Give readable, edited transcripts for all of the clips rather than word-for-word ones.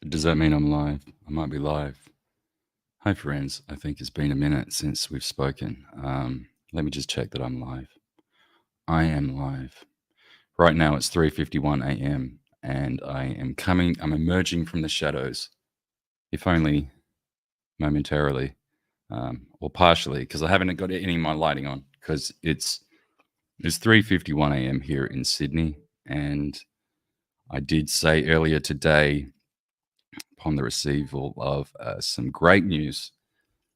Does that mean I'm live? I might be live. Hi, friends. I think it's been a minute since we've spoken. Let me just check that I'm live. I am live. Right now it's 3:51 a.m. and I'm emerging from the shadows, if only momentarily, or partially, because I haven't got any of my lighting on, because it's 3:51 a.m. here in Sydney, and I did say earlier today, upon the receival of some great news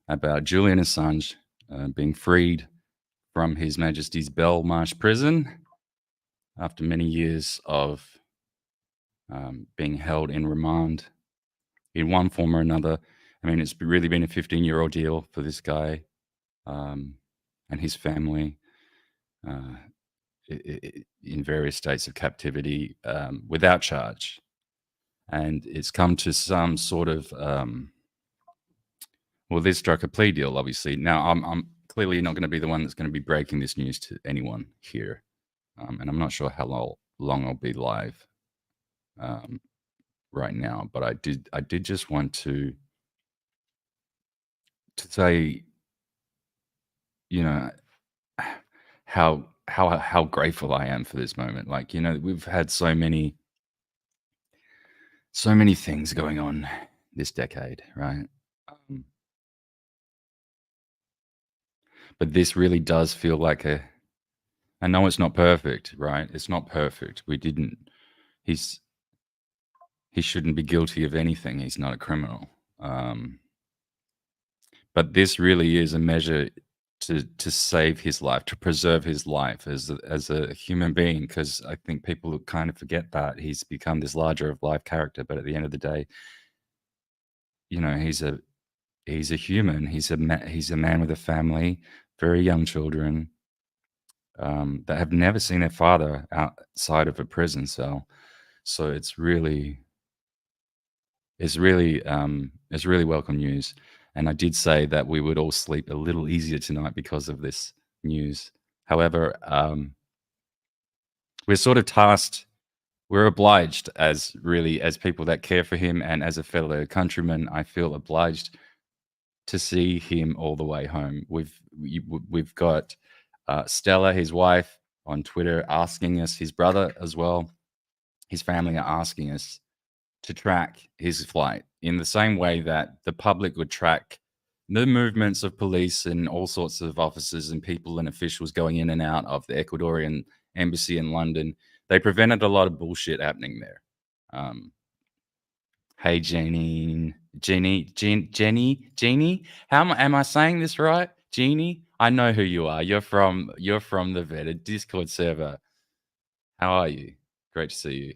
about Julian Assange being freed from His Majesty's Belmarsh Prison after many years of being held in remand in one form or another. I mean, it's really been a 15-year ordeal for this guy and his family uh, in various states of captivity without charge. And it's come to some sort of well, they struck a plea deal, obviously. Now, I'm clearly not going to be the one that's going to be breaking this news to anyone here, and I'm not sure how long I'll be live um, right now. But I did just want to say, you know, how grateful I am for this moment. Like, we've had so many things going on this decade, right? Um, but this really does feel like I know it's not perfect, right? It's not perfect. He's he shouldn't be guilty of anything. He's not a criminal. Um, but this really is a measure to save his life, to preserve his life as a human being. Because I think people kind of forget that he's become this larger of life character. But at the end of the day, he's a human. He's a man with a family, very young children that have never seen their father outside of a prison cell. So it's really welcome news. And I did say that we would all sleep a little easier tonight because of this news. However, we're sort of tasked, we're obliged as people that care for him, and as a fellow countryman, I feel obliged to see him all the way home. We've got Stella, his wife, on Twitter asking us, his brother as well, his family are asking us to track his flight in the same way that the public would track the movements of police and all sorts of officers and people and officials going in and out of the Ecuadorian embassy in London. They prevented a lot of bullshit happening there. Um, hey, Jeannie. Am I saying this right, Jeannie? I know who you are. You're from the vetted Discord server. How are you? Great to see you.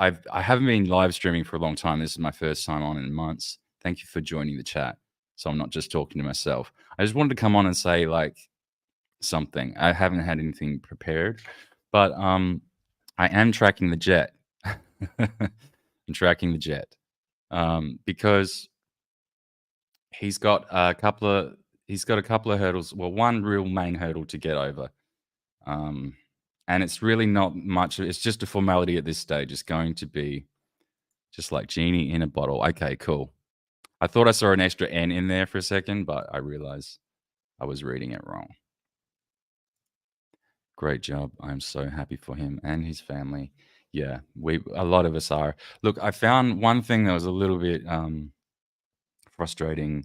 I haven't been live streaming for a long time. This is my first time on in months. Thank you for joining the chat. So I'm not just talking to myself. I just wanted to come on and say like something. I haven't had anything prepared, but I am tracking the jet. I'm tracking the jet because he's got a couple of hurdles. Well, one real main hurdle to get over. And it's really not much. It's just a formality at this stage. It's going to be just like genie in a bottle. Okay, cool. I thought I saw an extra N in there for a second, but I realized I was reading it wrong. Great job. I'm so happy for him and his family. Yeah, a lot of us are. Look, I found one thing that was a little bit frustrating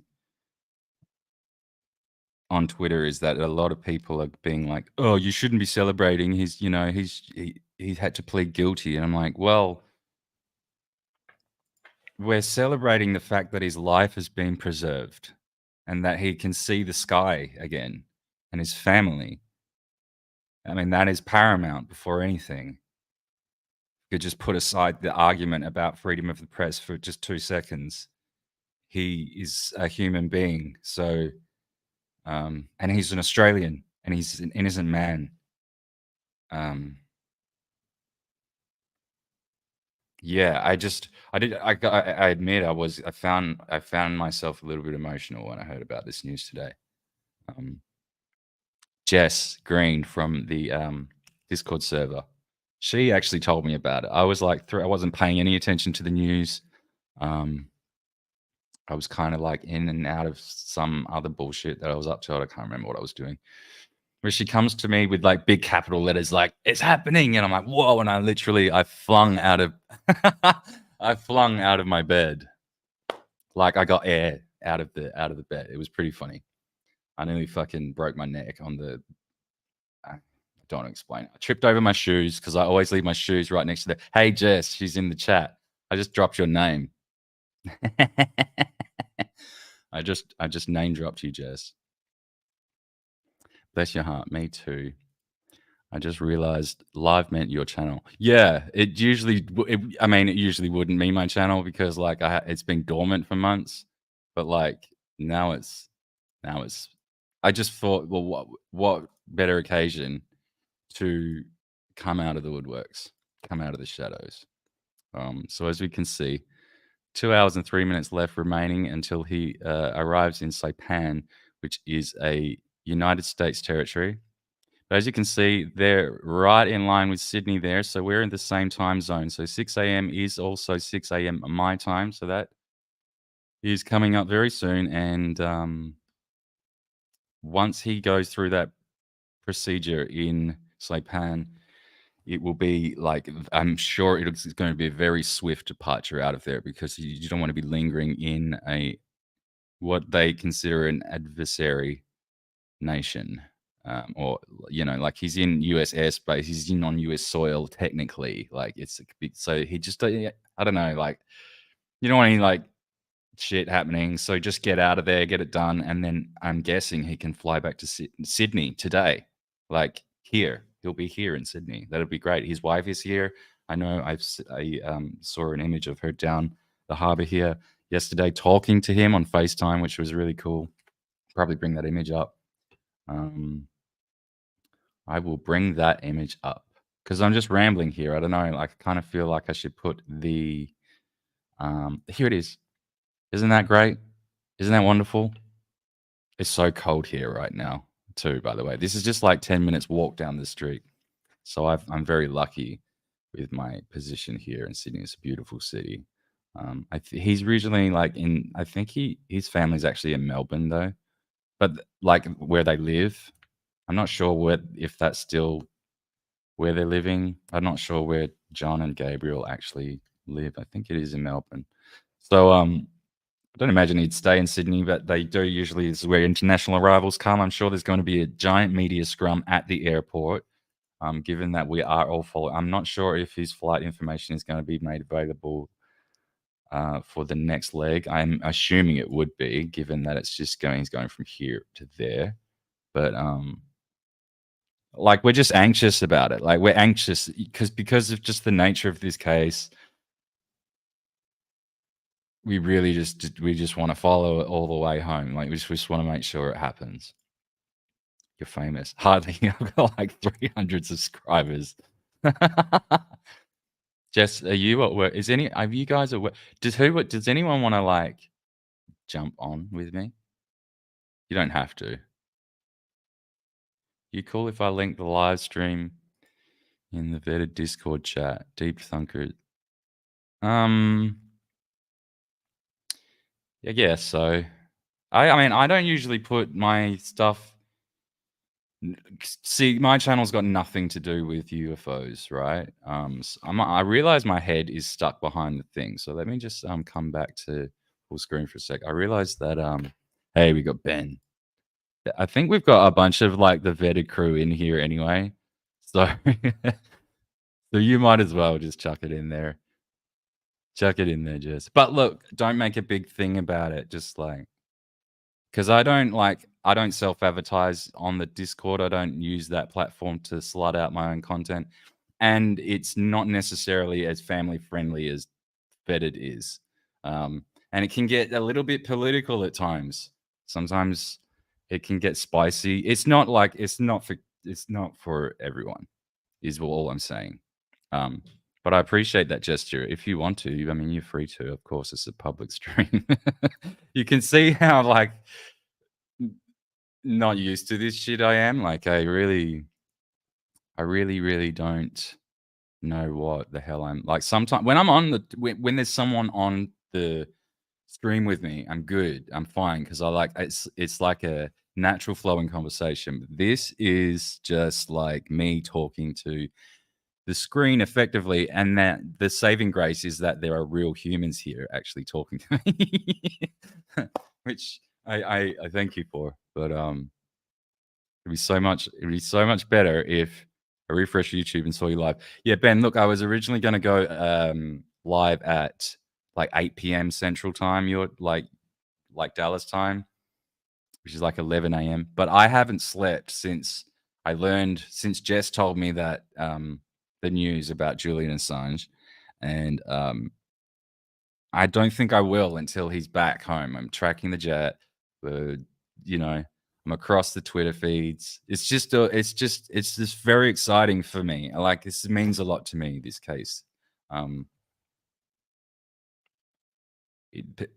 on Twitter is that a lot of people are being like, "Oh, you shouldn't be celebrating. He had to plead guilty," and I'm like, well, we're celebrating the fact that his life has been preserved and that he can see the sky again and his family. I mean, that is paramount before anything. You could just put aside the argument about freedom of the press for just 2 seconds. He is a human being. So, and he's an Australian and he's an innocent man. Yeah, I admit I found myself a little bit emotional when I heard about this news today. Jess Green from the Discord server, she actually told me about it. I was like, I wasn't paying any attention to the news. Um, I was kind of like in and out of some other bullshit that I was up to. I can't remember what I was doing. Where she comes to me with like big capital letters, like "It's happening," and I'm like, "Whoa!" And I flung out of, I flung out of my bed, like I got air out of the bed. It was pretty funny. I nearly fucking broke my neck on the. I don't want to explain. I tripped over my shoes because I always leave my shoes right next to the. Hey Jess, she's in the chat. I just dropped your name. I just name dropped you, Jess. Bless your heart. Me too. I just realized live meant your channel. Yeah, it usually. I mean, it usually wouldn't mean my channel because like it's been dormant for months, but like now it's now it's. I just thought, well, what better occasion to come out of the woodworks, come out of the shadows. So as we can see, 2 hours and 3 minutes left remaining until he arrives in Saipan, which is a United States territory. But as you can see, they're right in line with Sydney there. So we're in the same time zone. So 6 a.m. is also 6 a.m. my time. So that is coming up very soon. And once he goes through that procedure in Saipan, it will be like, I'm sure it's going to be a very swift departure out of there because you don't want to be lingering in a what they consider an adversary nation. Or like he's in US airspace, he's in on US soil technically. Like it's a big, so he just I don't know, like you don't want any like shit happening. So just get out of there, get it done, and then I'm guessing he can fly back to Sydney today. Like here, he'll be here in Sydney. That'd be great. His wife is here. I know. I saw an image of her down the harbour here yesterday, talking to him on FaceTime, which was really cool. Probably bring that image up. Um, I will bring that image up because I'm just rambling here. I don't know. Like, I kind of feel like I should put the. Here it is. Isn't that great? Isn't that wonderful? It's so cold here right now, too, by the way. This is just like 10 minutes walk down the street. So I'm very lucky with my position here in Sydney. It's a beautiful city. He's originally like in, I think his family's actually in Melbourne though, but like where they live, I'm not sure if that's still where they're living. I'm not sure where John and Gabriel actually live. I think it is in Melbourne. So I don't imagine he'd stay in Sydney, but they do usually. This is where international arrivals come. I'm sure there's going to be a giant media scrum at the airport. Given that we are all following, I'm not sure if his flight information is going to be made available for the next leg. I'm assuming it would be, given that he's going from here to there. But like we're just anxious about it. Like we're anxious because of just the nature of this case. We just want to follow it all the way home. Like we just want to make sure it happens. You're famous. Hardly. I've got like 300 subscribers. Jess, are you at work? Are you guys at work? Does anyone want to like jump on with me? You don't have to. You cool if I link the live stream in the vetted Discord chat? Deep Thunker. I guess so. I mean, I don't usually put my stuff. See, my channel's got nothing to do with UFOs, right? I realize my head is stuck behind the thing, so let me just come back to full screen for a sec. I realized that hey, we got Ben. I think we've got a bunch of like the vetted crew in here anyway, so so you might as well just chuck it in there. Chuck it in there, Jess. But look, don't make a big thing about it. Just like because I don't self-advertise on the Discord. I don't use that platform to slut out my own content. And it's not necessarily as family friendly as Vetted is. And it can get a little bit political at times. Sometimes it can get spicy. It's not for everyone, is all I'm saying. But I appreciate that gesture. If you want to, I mean, you're free to. Of course, it's a public stream. You can see how like not used to this shit I am. Like I really don't know what the hell I'm like. Sometimes when I'm on when there's someone on the stream with me, I'm good. I'm fine because I like it's like a natural flowing conversation. But this is just like me talking to the screen effectively, and that the saving grace is that there are real humans here actually talking to me, which I thank you for. But it'd be so much better if I refresh YouTube and saw you live. Yeah, Ben, look, I was originally going to go live at like 8 p.m. Central Time. You're like Dallas time, which is like 11 a.m. But I haven't slept since Jess told me that the news about Julian Assange, and I don't think I will until he's back home. I'm tracking the jet, the you know, I'm across the Twitter feeds. It's just very exciting for me. Like this means a lot to me. This case, um, it,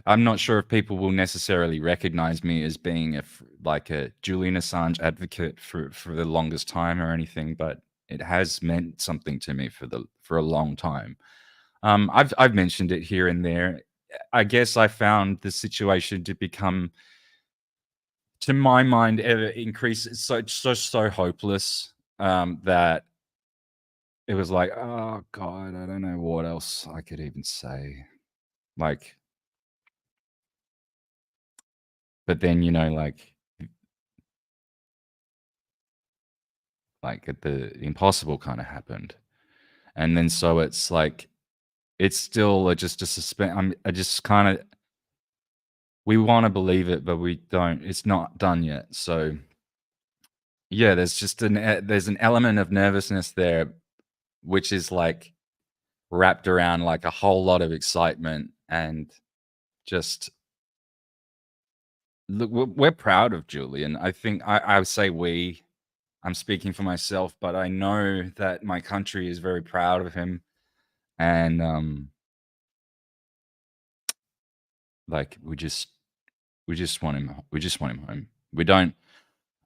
I'm not sure if people will necessarily recognize me as being like a Julian Assange advocate for the longest time or anything, but it has meant something to me for a long time. I've mentioned it here and there. I guess I found the situation to become, to my mind, ever increase so hopeless that it was like, oh God, I don't know what else I could even say. Like, but then like the impossible kind of happened, and then so it's like it's still just a suspense. I just kind of, we want to believe it, but we don't. It's not done yet. So yeah, there's just there's an element of nervousness there, which is like wrapped around like a whole lot of excitement and just look. We're proud of Julian. I think I would say we. I'm speaking for myself, but I know that my country is very proud of him, and like we just want him. We just want him home. We don't.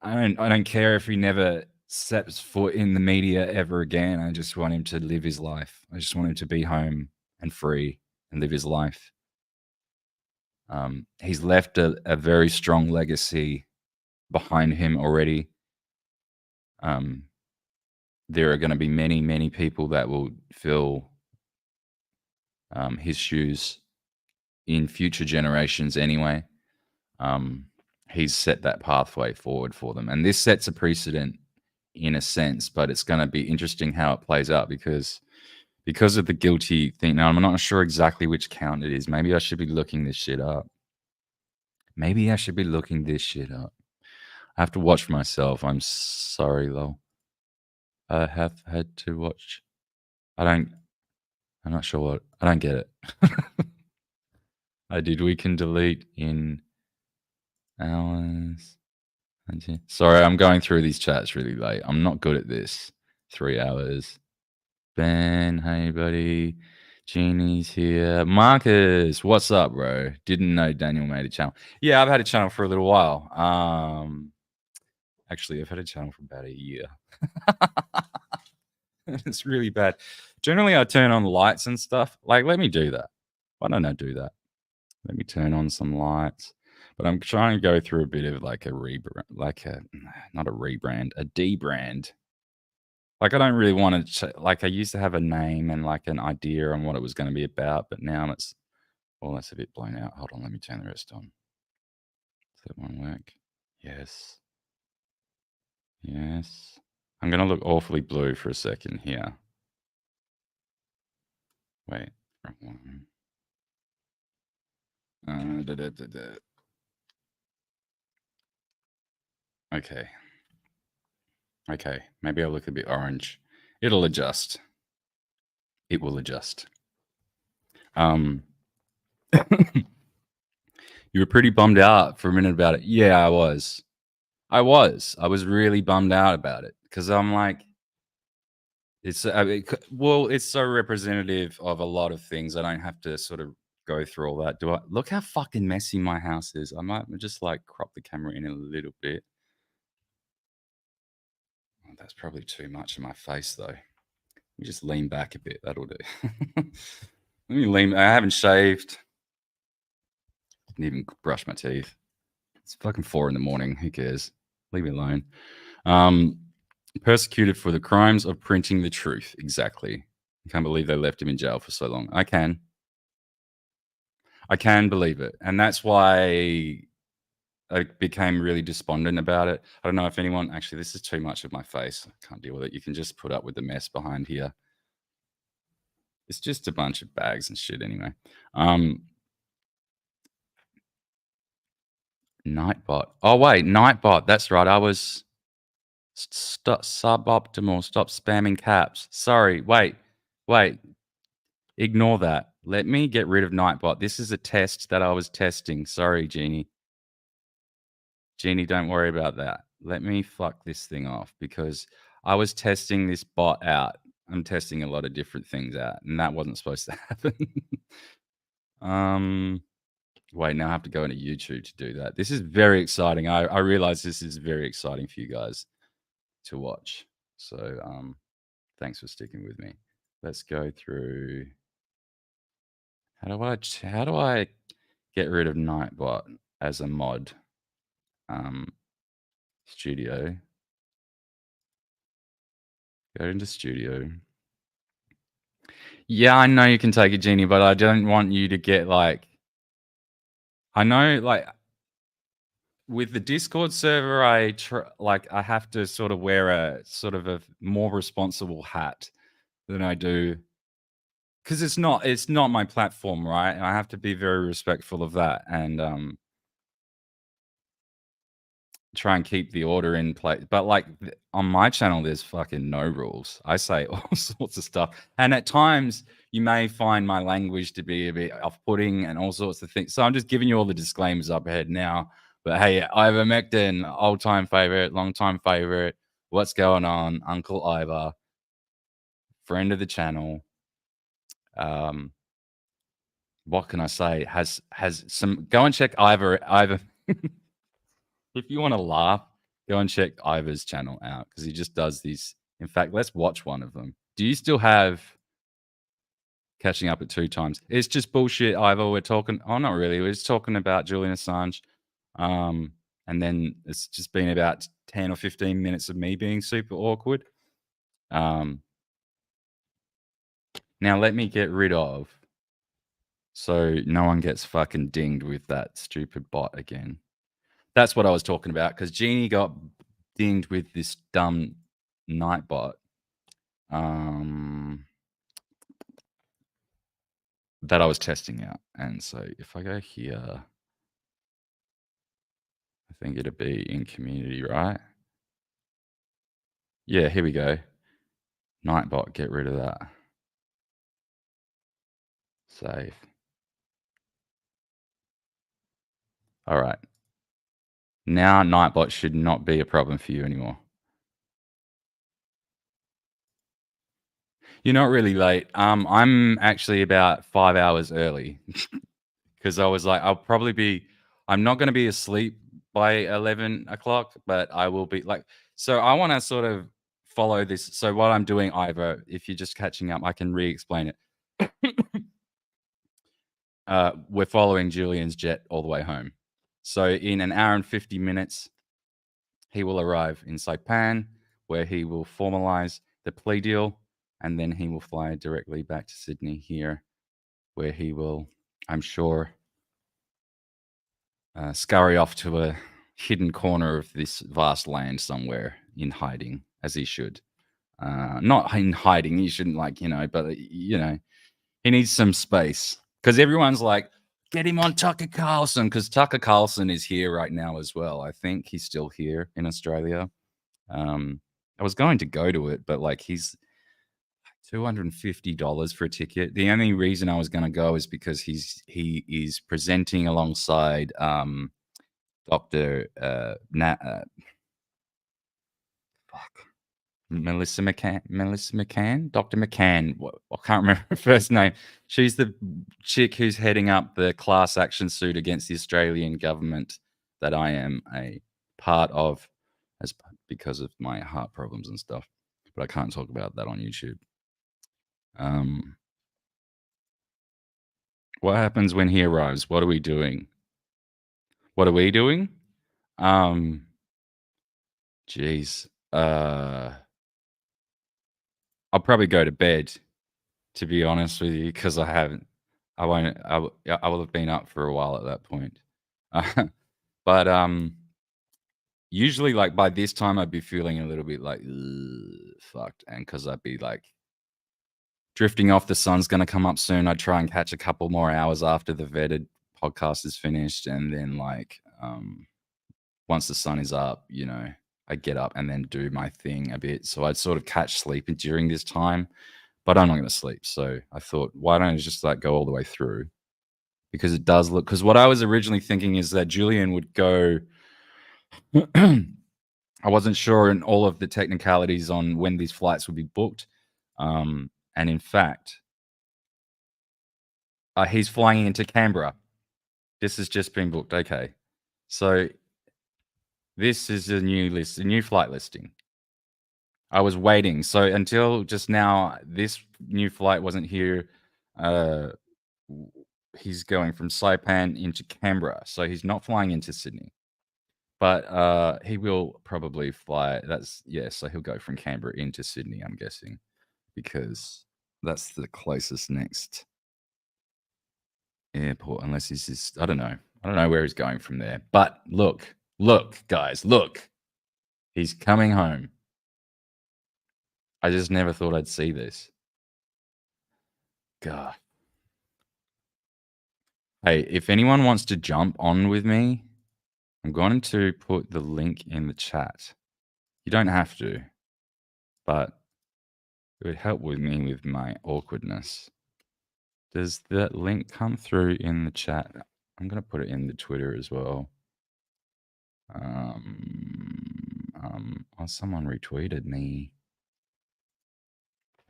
I don't care if he never steps foot in the media ever again. I just want him to live his life. I just want him to be home and free and live his life. He's left a very strong legacy behind him already. Um, there are going to be many people that will fill his shoes in future generations anyway. Um, he's set that pathway forward for them, and this sets a precedent in a sense. But it's going to be interesting how it plays out because of the guilty thing. Now I'm not sure exactly which count it is. Maybe I should be looking this shit up. Maybe I should be looking this shit up. I have to watch for myself. I'm sorry, lol. I have had to watch. I don't. I'm not sure what. I don't get it. I did. We can delete in hours. Sorry, I'm going through these chats really late. I'm not good at this. 3 hours. Ben, hey buddy. Jeannie's here. Marcus, what's up, bro? Didn't know Daniel made a channel. Yeah, I've had a channel for a little while. Actually, I've had a channel for about a year. It's really bad. Generally, I turn on lights and stuff. Like, let me do that. Why don't I do that? Let me turn on some lights. But I'm trying to go through a bit of like a rebrand, like a, not a rebrand, a debrand. Like, I don't really want to, like, I used to have a name and like an idea on what it was going to be about, but now it's, well, that's a bit blown out. Hold on, let me turn the rest on. Does that one work? Yes. Yes. I'm going to look awfully blue for a second here. Wait. Wrong one. Okay. Okay. Maybe I'll look a bit orange. It'll adjust. It will adjust. Um, you were pretty bummed out for a minute about it. Yeah, I was. I was really bummed out about it because I'm like, it's well, it's so representative of a lot of things. I don't have to sort of go through all that. Do I? Look how fucking messy my house is. I might just like crop the camera in a little bit. Oh, that's probably too much of my face though. You just lean back a bit. That'll do. Let me lean. I haven't shaved. Didn't even brush my teeth. It's fucking 4 in the morning. Who cares? Leave me alone. Um, Persecuted for the crimes of printing the truth. Exactly. I can't believe they left him in jail for so long. I can. I can believe it. And that's why I became really despondent about it. I don't know if anyone actually, this is too much of my face. I can't deal with it. You can just put up with the mess behind here. It's just a bunch of bags and shit anyway. Nightbot. Oh wait, Nightbot. That's right. I was stop suboptimal. Stop spamming caps. Sorry. Wait. Ignore that. Let me get rid of Nightbot. This is a test that I was testing. Sorry, Jeannie. Jeannie, don't worry about that. Let me fuck this thing off because I was testing this bot out. I'm testing a lot of different things out, and that wasn't supposed to happen. Wait, now I have to go into YouTube to do that. This is very exciting. I realize this is very exciting for you guys to watch. So thanks for sticking with me. Let's go through. How do I get rid of Nightbot as a mod? Studio. Go into studio. Yeah, I know you can take it, Genie, but I don't want you to get like. I know, like with the Discord server, I have to sort of wear a sort of a more responsible hat than I do because it's not my platform, right? And I have to be very respectful of that and try and keep the order in place. But like on my channel, there's fucking no rules. I say all sorts of stuff, and at times you may find my language to be a bit off-putting and all sorts of things. So I'm just giving you all the disclaimers up ahead now. But hey, ivermectin, old-time favorite, long-time favorite. What's going on, Uncle Ivor, friend of the channel. What can I say? Has some. Go and check Ivor. If you want to laugh, go and check Ivor's channel out because he just does these. In fact, let's watch one of them. Do you still have catching up at 2 times? It's just bullshit, Ivor. We're talking. Oh, not really. We're just talking about Julian Assange. And then it's just been about 10 or 15 minutes of me being super awkward. Now let me get rid of so no one gets fucking dinged with that stupid bot again. That's what I was talking about because Jeannie got dinged with this dumb Nightbot that I was testing out. And so if I go here, I think it'd be in community, right? Yeah, here we go. Nightbot, get rid of that. Save. All right. Now Nightbot should not be a problem for you anymore. You're not really late. I'm actually about 5 hours early because I was like, I'm not going to be asleep by 11 o'clock, but I will be like, so I want to sort of follow this. So what I'm doing, Ivor, if you're just catching up, I can re-explain it. We're following Julian's jet all the way home. So in an hour and 50 minutes, he will arrive in Saipan, where he will formalize the plea deal, and then he will fly directly back to Sydney here, where he will, I'm sure, scurry off to a hidden corner of this vast land somewhere in hiding, as he should. Not in hiding, he shouldn't but he needs some space because everyone's like, get him on Tucker Carlson because Tucker Carlson is here right now as well. I think he's still here in Australia. I was going to go to it, but like he's $250 for a ticket. The only reason I was going to go is because he is presenting alongside Dr. Melissa McCann, Dr. McCann. I can't remember her first name. She's the chick who's heading up the class action suit against the Australian government that I am a part of, because of my heart problems and stuff. But I can't talk about that on YouTube. What happens when he arrives? What are we doing? What are we doing? Um, Jeez. I'll probably go to bed, to be honest with you, because I haven't. I won't. Yeah, I will have been up for a while at that point. But usually, like by this time, I'd be feeling a little bit like "Ugh, fucked, and because I'd be like drifting off. The sun's going to come up soon. I'd try and catch a couple more hours after the vetted podcast is finished, and then like once the sun is up, I get up and then do my thing a bit. So I'd sort of catch sleep during this time, but I'm not going to sleep. So I thought, why don't I just like go all the way through? Because it does look. Because what I was originally thinking is that Julian would go. I wasn't sure in all of the technicalities on when these flights would be booked, and in fact, he's flying into Canberra. This has just been booked. Okay, so this is a new flight listing. I was waiting. So until just now, this new flight wasn't here. Uh, he's going from Saipan into Canberra, so he's not flying into Sydney. But he will probably fly. So he'll go from Canberra into Sydney, I'm guessing, because that's the closest next airport. Unless he's just, I don't know. I don't know where he's going from there. But look, guys, look. He's coming home. I just never thought I'd see this. God. Hey, if anyone wants to jump on with me, I'm going to put the link in the chat. You don't have to, but it would help with me with my awkwardness. Does that link come through in the chat? I'm going to put it in the Twitter as well. Someone retweeted me.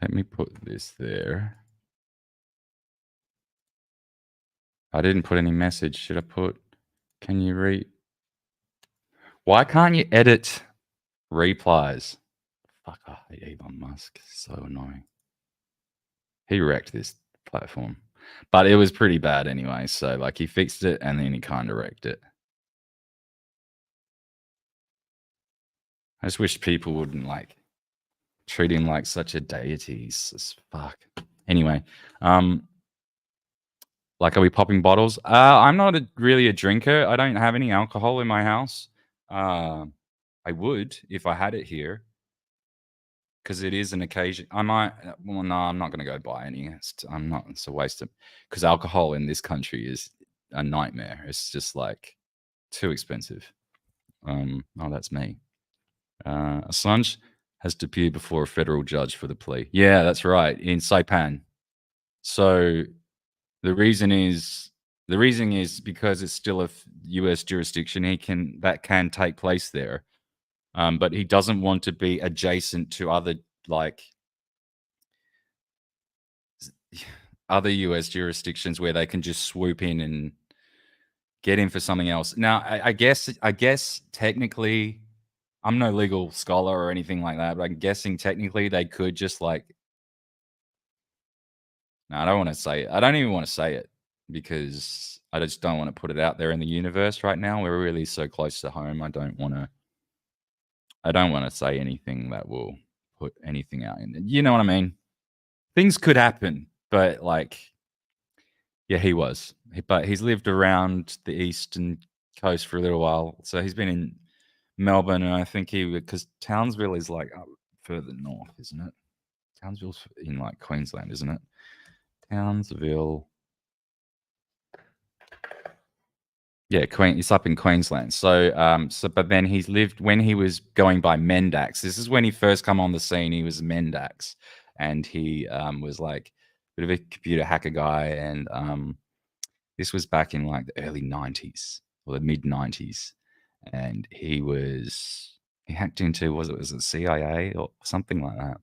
Let me put this there. I didn't put any message. Should I put, can you read? Why can't you edit replies? Fuck, I hate Elon Musk. So annoying. He wrecked this platform. But it was pretty bad anyway. So, like, he fixed it and then he kind of wrecked it. I just wish people wouldn't, like, treat him like such a deity. It's fuck. Anyway, like, are we popping bottles? I'm not really a drinker. I don't have any alcohol in my house. I would if I had it here, because it is an occasion. I might. Well, no, I'm not going to go buy any. I'm not. It's a waste of, because alcohol in this country is a nightmare. It's just like too expensive. Oh, that's me. Assange has to appear before a federal judge for the plea. Yeah, that's right, in Saipan. So the reason is because it's still a U.S. jurisdiction. That can take place there, but he doesn't want to be adjacent to other U.S. jurisdictions where they can just swoop in and get him for something else. Now, I guess technically, I'm no legal scholar or anything like that, but I'm guessing technically they could just like. No, I don't want to say it. I don't even want to say it because I just don't want to put it out there in the universe right now. We're really so close to home. I don't want to say anything that will put anything out in. You know what I mean? Things could happen, but like, yeah, but he's lived around the eastern coast for a little while. So he's been in Melbourne, and I think because Townsville is like up further north, isn't it? Townsville's in like Queensland, isn't it? Townsville. Yeah, it's up in Queensland. So, but then he's lived when he was going by Mendax. This is when he first come on the scene. He was Mendax, and he was like a bit of a computer hacker guy. And this was back in like the early '90s or the mid '90s, and he hacked into was it CIA or something like that.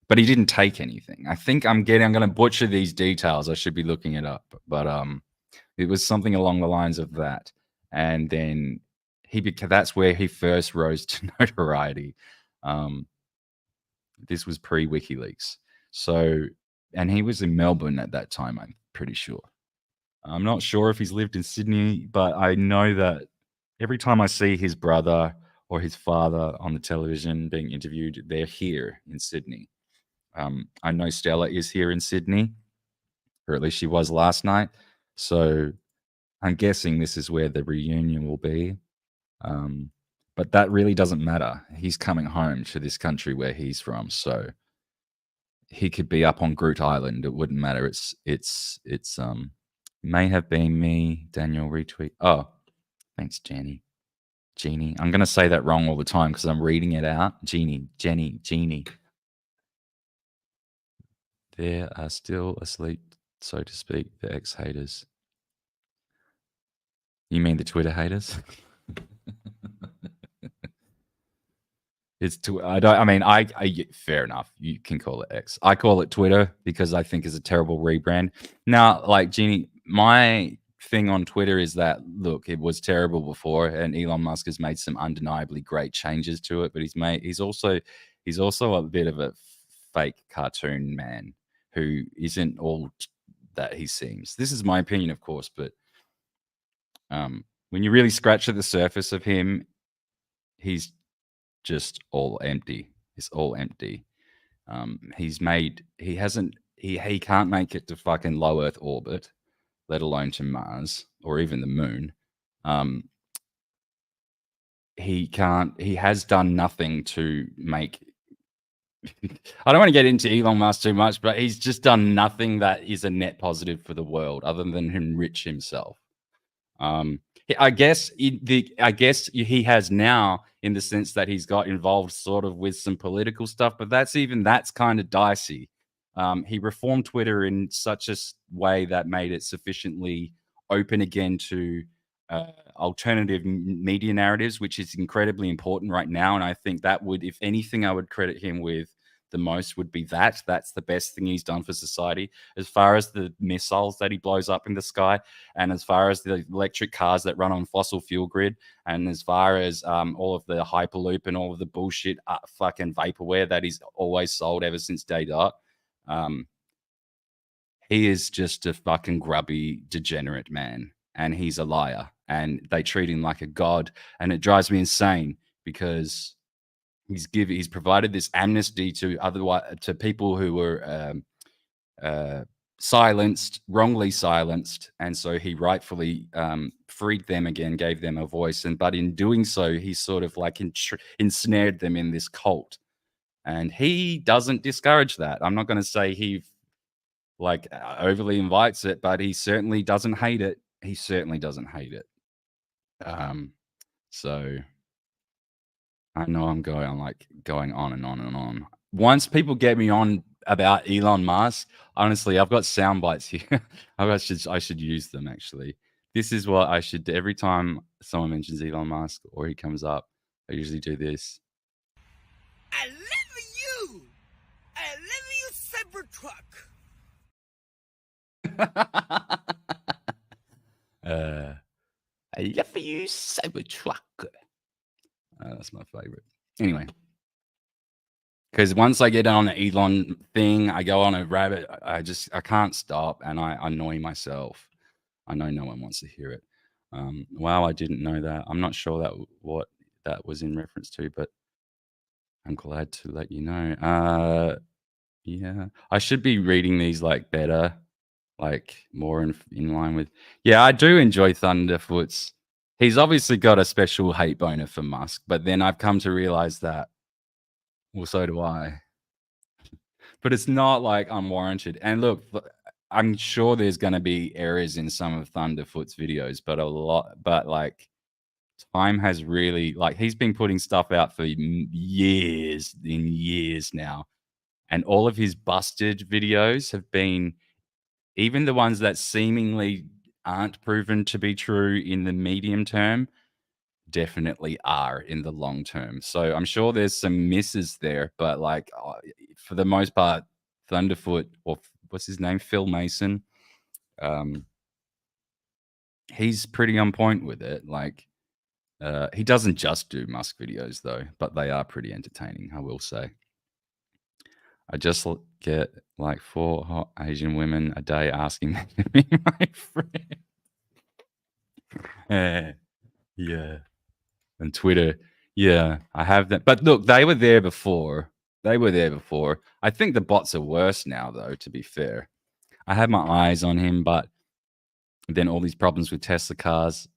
But he didn't take anything. I think I'm going to butcher these details. I should be looking it up, but it was something along the lines of that. And then that's where he first rose to notoriety. This was pre WikiLeaks. So, and he was in Melbourne at that time, pretty sure. I'm not sure if he's lived in Sydney, but I know that every time I see his brother or his father on the television being interviewed, they're here in Sydney. I know Stella is here in Sydney, or at least she was last night. So I'm guessing this is where the reunion will be. But that really doesn't matter. He's coming home to this country where he's from, so he could be up on Groot Island. It wouldn't matter. It's may have been me. Daniel retweet. Oh, thanks, Jenny. Jeannie. I'm gonna say that wrong all the time because I'm reading it out. Jeannie, Jenny, Jeannie. They are still asleep, so to speak. The ex haters. You mean the Twitter haters? It's to I don't. I mean, fair enough. You can call it X. I call it Twitter because I think it's a terrible rebrand. Now, like Jeannie, my thing on Twitter is that look, it was terrible before, and Elon Musk has made some undeniably great changes to it. But he's also a bit of a fake cartoon man who isn't all that he seems. This is my opinion, of course, but when you really scratch at the surface of him, he's just all empty. It's all empty. He can't make it to fucking low Earth orbit, let alone to Mars or even the moon. He has done nothing to make. I don't want to get into Elon Musk too much, but he's just done nothing that is a net positive for the world other than enrich himself. I guess he has now in the sense that he's got involved sort of with some political stuff, but that's kind of dicey. He reformed Twitter in such a way that made it sufficiently open again to alternative media narratives, which is incredibly important right now. And I think that would, if anything, I would credit him with the most would be that. That's the best thing he's done for society. As far as the missiles that he blows up in the sky, and as far as the electric cars that run on fossil fuel grid, and as far as all of the hyperloop and all of the bullshit fucking vaporware that he's always sold ever since day dot, he is just a fucking grubby, degenerate man, and he's a liar. And they treat him like a god, and it drives me insane because he's provided this amnesty to people who were wrongly silenced, and so he rightfully freed them again, gave them a voice, but in doing so, he sort of like ensnared them in this cult, and he doesn't discourage that. I'm not going to say he like overly invites it, but he certainly doesn't hate it. He certainly doesn't hate it. So I know I'm going on and on and on. Once people get me on about Elon Musk, honestly, I've got sound bites here. I should use them actually. This is what I should do every time someone mentions Elon Musk or he comes up. I usually do this. I love you. I love you, Cybertruck. I love you, Cybertruck. That's my favorite. Anyway, because once I get on an Elon thing, I go on a rabbit. I can't stop, and I annoy myself. I know no one wants to hear it. Wow, I didn't know that. I'm not sure what that was in reference to, but I'm glad to let you know. Yeah, I should be reading these like better, like more in line with. Yeah, I do enjoy Thunderfoot's. He's obviously got a special hate boner for Musk, but then I've come to realize that, well, so do I. But it's not like unwarranted. And look, I'm sure there's going to be errors in some of Thunderfoot's videos, but like time has really, like, he's been putting stuff out for years now. And all of his busted videos have been, even the ones that seemingly aren't proven to be true in the medium term, definitely are in the long term. So I'm sure there's some misses there, but like for the most part, Thunderfoot, or what's his name, Phil Mason, he's pretty on point with it. Like he doesn't just do Musk videos though, but they are pretty entertaining, I will say. I just get like 4 hot Asian women a day asking me to be my friend. Yeah. And Twitter, yeah, I have that. But look, they were there before. I think the bots are worse now, though, to be fair. I had my eyes on him, but then all these problems with Tesla cars.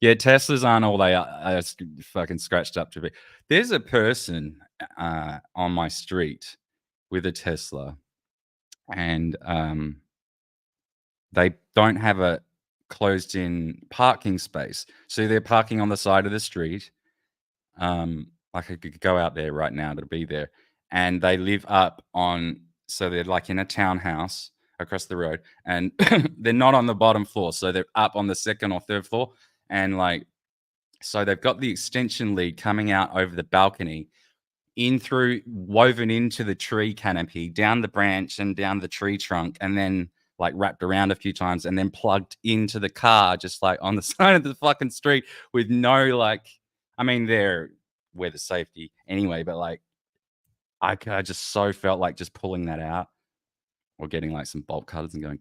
Yeah, Teslas aren't all they are fucking scratched up to be. There's a person on my street with a Tesla, and they don't have a closed-in parking space, so they're parking on the side of the street. Like I could go out there right now to be there, and they live up on. So they're like in a townhouse across the road, and they're not on the bottom floor, so they're up on the second or third floor, and like so they've got the extension lead coming out over the balcony, in through woven into the tree canopy, down the branch and down the tree trunk, and then like wrapped around a few times, and then plugged into the car, just like on the side of the fucking street with no like. I mean, they're where the safety anyway, but like I just so felt like just pulling that out or getting like some bolt cutters and going.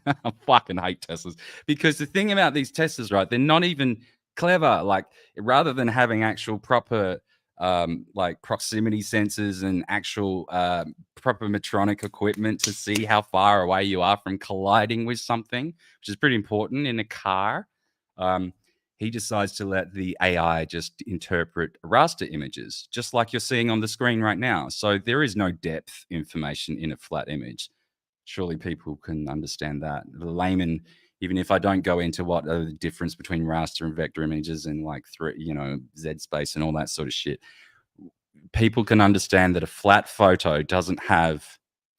I fucking hate Teslas because the thing about these Teslas, right? They're not even clever. Like rather than having actual proper like proximity sensors and actual proper metronic equipment to see how far away you are from colliding with something, which is pretty important in a car. He decides to let the AI just interpret raster images, just like you're seeing on the screen right now. So there is no depth information in a flat image. Surely people can understand that. The layman, even if I don't go into what are the difference between raster and vector images and like Z space and all that sort of shit, people can understand that a flat photo doesn't have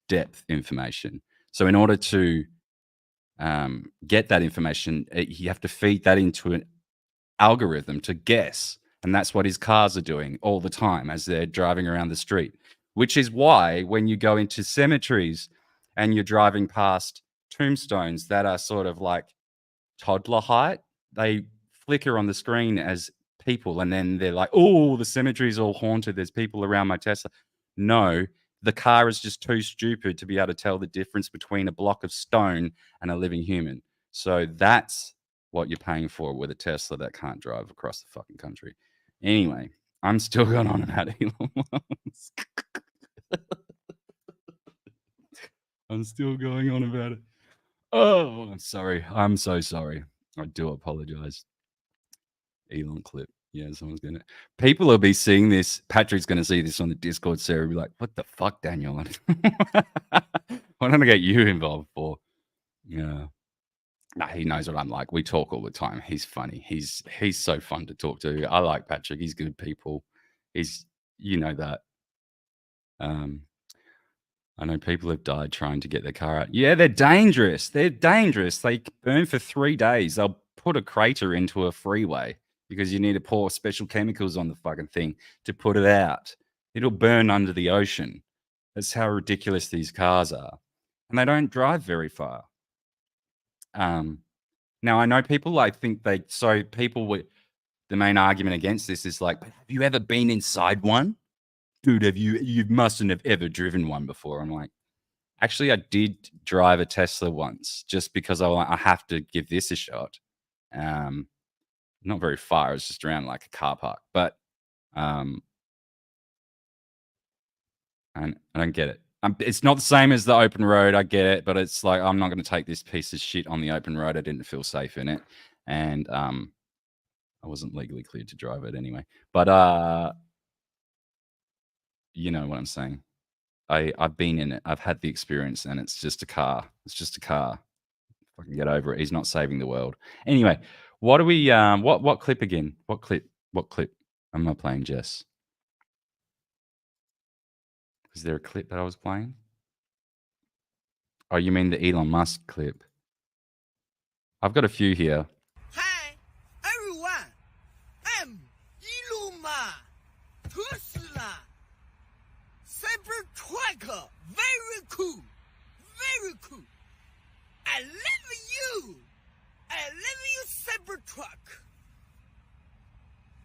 depth information. So in order to get that information, you have to feed that into an algorithm to guess. And that's what his cars are doing all the time as they're driving around the street, which is why when you go into cemeteries and you're driving past tombstones that are sort of like toddler height, they flicker on the screen as people. And then they're like, oh, the cemetery's all haunted. There's people around my Tesla. No, the car is just too stupid to be able to tell the difference between a block of stone and a living human. So that's what you're paying for with a Tesla that can't drive across the fucking country. Anyway, I'm still going on about Elon Musk. I'm still going on about it. Oh, I'm sorry. I'm so sorry. I do apologize. Elon clip. Yeah, someone's gonna. People will be seeing this. Patrick's gonna see this on the Discord server. Be like, "What the fuck, Daniel? What did I get you involved for?" Yeah. Nah, he knows what I'm like. We talk all the time. He's funny. He's so fun to talk to. I like Patrick. He's good people. He's that. I know people have died trying to get their car out. Yeah, they're dangerous. They're dangerous. They burn for 3 days. They'll put a crater into a freeway because you need to pour special chemicals on the fucking thing to put it out. It'll burn under the ocean. That's how ridiculous these cars are. And they don't drive very far. Now, I know people the main argument against this is like, have you ever been inside one? Dude, you mustn't have ever driven one before. I'm like, actually, I did drive a Tesla once just because I have to give this a shot. Not very far. It's just around like a car park, but and I don't get it. It's not the same as the open road. I get it, but it's like I'm not going to take this piece of shit on the open road. I didn't feel safe in it, and I wasn't legally cleared to drive it anyway. But you know what I'm saying. I've been in it. I've had the experience, and it's just a car. It's just a car. I can get over it. He's not saving the world. Anyway, what do we? What clip again? What clip? What clip? I'm not playing, Jess. Is there a clip that I was playing? Oh, you mean the Elon Musk clip? I've got a few here. Hi, everyone. I'm Elon Musk. Tesla. Cybertruck. Very cool. Very cool. I love you. I love you, Cybertruck.